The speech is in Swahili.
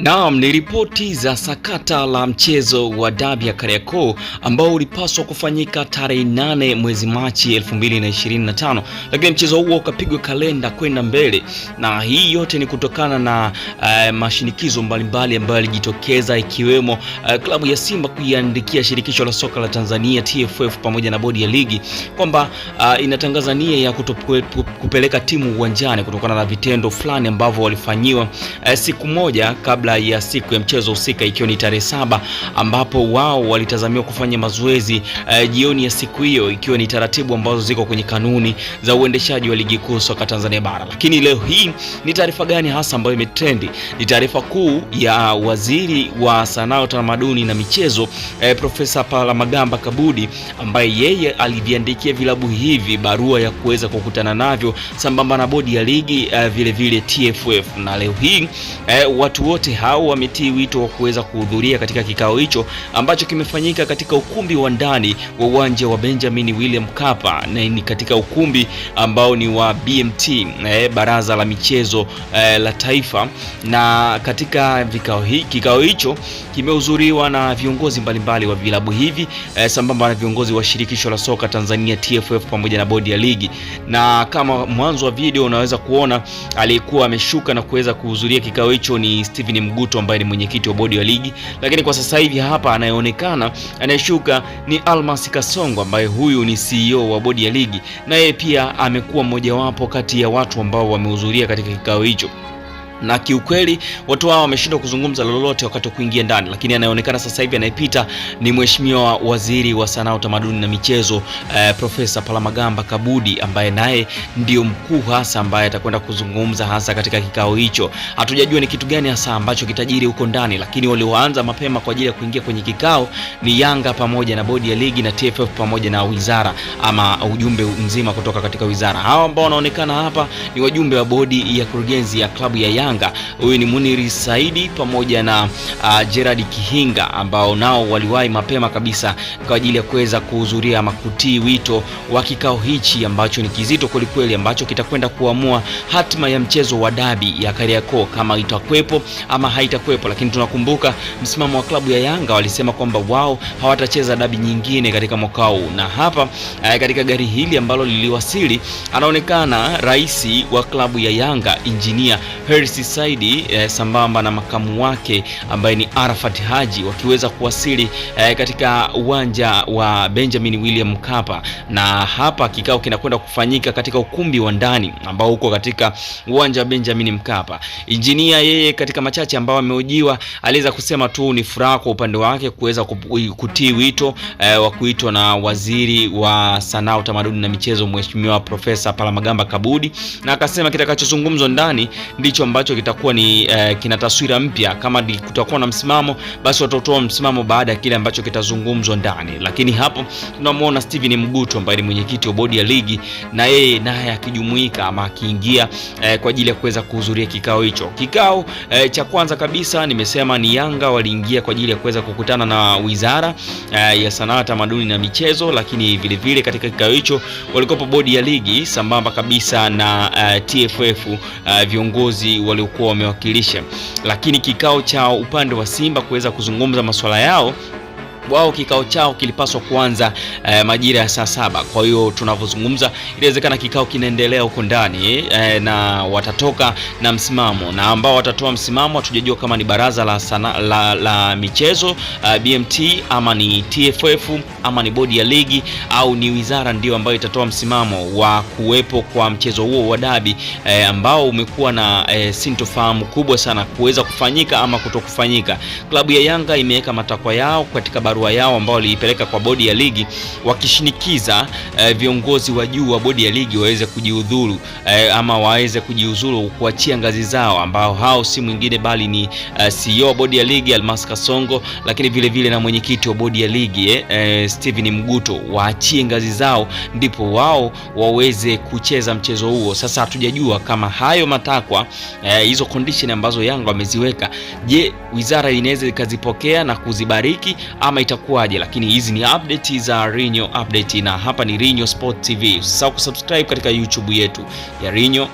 Naam, ni ripoti za sakata la mchezo wa dabi ya Kariakoo ambao ulipaswa kufanyika tarehe 8 mwezi Machi 2025, lakini mchezo huo ukapigwa kalenda kwenda mbele, na hii yote ni kutokana na mashinikizo mbalimbali ambayo yalijitokeza, ikiwemo klabu ya Simba kuiandikia shirikisho la soka la Tanzania TFF pamoja na bodi ya ligi kwamba inatangaza nia ya kupeleka timu uwanjani kutokana na vitendo fulani ambavyo walifanyiwa siku moja kabla ya siku ya mchezo husika, ikiwa ni tarehe 7, ambapo wao walitazamiwa kufanya mazoezi jioni ya siku hiyo, ikiwa ni taratibu ambazo ziko kwenye kanuni za uendeshaji wa ligi kuu soka Tanzania bara. Lakini leo hii ni taarifa gani hasa ambayo imetrendi? Ni taarifa kuu ya waziri wa sanaa, utamaduni na michezo Profesa Palamagamba Kabudi, ambaye yeye aliviandikia vilabu hivi barua ya kuweza kukutana navyo sambamba na bodi ya ligi vile vile TFF. Na leo hii watu wote hao wametii wito wa kuweza kuhudhuria katika kikao hicho ambacho kimefanyika katika ukumbi wa ndani wa uwanja wa Benjamin William Mkapa, na ni katika ukumbi ambao ni wa BMT, baraza la michezo la taifa. Na katika kikao hicho kimehudhuriwa na viongozi mbalimbali wa vilabu hivi sambamba na viongozi wa shirikisho la soka Tanzania TFF pamoja na bodi ya ligi. Na kama mwanzo wa video unaweza kuona aliyekuwa ameshuka na kuweza kuhudhuria kikao hicho ni Steven Mguto ambaye ni mwenyekiti wa bodi ya ligi, lakini kwa sasa hivi hapa anayeonekana anayeshuka ni Almas Kasongo ambaye huyu ni CEO wa bodi ya ligi, na yeye pia amekuwa mmojawapo kati ya watu ambao wamehudhuria katika kikao hicho. Na kiukweli watu hao wameshindwa kuzungumza lolote wakati wa kuingia ndani, lakini anayeonekana sasa hivi anayepita ni mheshimiwa waziri wa sanaa, utamaduni na michezo Profesa Palamagamba Kabudi, ambaye naye ndio mkuu hasa ambaye atakwenda kuzungumza hasa katika kikao hicho. Hatujajua ni kitu gani hasa ambacho kitajiri huko ndani, lakini walioanza mapema kwa ajili ya kuingia kwenye kikao ni Yanga pamoja na bodi ya ligi na TFF pamoja na wizara ama ujumbe mzima kutoka katika wizara. Hao ambao wanaonekana hapa ni wajumbe wa bodi ya kurugenzi ya klabu ya Yanga. Huyu ni Muniri Saidi pamoja na Gerard Kihinga, ambao nao waliwahi mapema kabisa kwa ajili ya kuweza kuhudhuria ama kutii wito wa kikao hichi ambacho ni kizito kwelikweli, ambacho kitakwenda kuamua hatima ya mchezo wa dabi ya Kariakoo kama itakwepo ama haitakwepo. Lakini tunakumbuka msimamo wa klabu ya Yanga, walisema kwamba wao hawatacheza dabi nyingine katika mwaka huu. Na hapa katika gari hili ambalo liliwasili anaonekana rais wa klabu ya Yanga Engineer Hersi Saidi sambamba na makamu wake ambaye ni Arafat Haji, wakiweza kuwasili katika uwanja wa Benjamin William Mkapa. Na hapa kikao kinakwenda kufanyika katika ukumbi wa ndani ambao uko katika uwanja wa Benjamin Mkapa. Engineer yeye katika machache ambao amehojiwa aliweza kusema tu ni furaha kwa upande wake kuweza kutii wito wa kuitwa na waziri wa sanaa, utamaduni na michezo mheshimiwa Profesa Palamagamba Kabudi, na akasema kitakachozungumzwa ndani ndicho ambacho kitakuwa ni kina taswira mpya. Kama kutakuwa na msimamo, basi watatoa msimamo baada ya kile ambacho kitazungumzwa ndani. Lakini hapo tunamuona Steven Mguto ambaye ni mwenyekiti wa bodi ya ligi, na yeye naye akijumuika ama akiingia kwa ajili ya kuweza kuhudhuria kikao hicho. Kikao cha kwanza kabisa nimesema ni Yanga waliingia kwa ajili ya kuweza kukutana na wizara ya sanaa, tamaduni na michezo, lakini vile vile katika kikao hicho walikopo bodi ya ligi sambamba kabisa na TFF viongozi waliokuwa wamewakilisha. Lakini kikao cha upande wa Simba kuweza kuzungumza masuala yao, wao kikao chao kilipaswa kuanza majira ya saa 7. Kwa hiyo tunavyozungumza inawezekana kikao kinaendelea huko ndani na watatoka na msimamo, na ambao watatoa msimamo hatujajua kama ni baraza la michezo BMT ama ni TFF ama ni bodi ya ligi au ni wizara ndio ambayo itatoa msimamo wa kuwepo kwa mchezo huo wa dabi ambao umekuwa na sintofahamu kubwa sana kuweza kufanyika ama kutokufanyika. Klabu ya Yanga imeweka matakwa yao katika barua yao ambao waliipeleka kwa bodi ya ligi, wakishinikiza viongozi wa juu wa bodi ya ligi waweze kujiudhuru ama waweze kujiuzuru, kuachia ngazi zao, ambao hao si mwingine bali ni CEO wa bodi ya ligi Almas Kasongo, lakini vile vile na mwenyekiti wa bodi ya ligi Steven Mguto, waachie ngazi zao ndipo wao waweze kucheza mchezo huo. Sasa hatujajua kama hayo matakwa hizo condition ambazo Yanga wameziweka, je, wizara inaweza ikazipokea na kuzibariki ama itakuwaje? Lakini hizi ni update za Rinyo Update, na hapa ni Rinyo Sport TV. Usisahau kusubscribe katika YouTube yetu ya Rinyo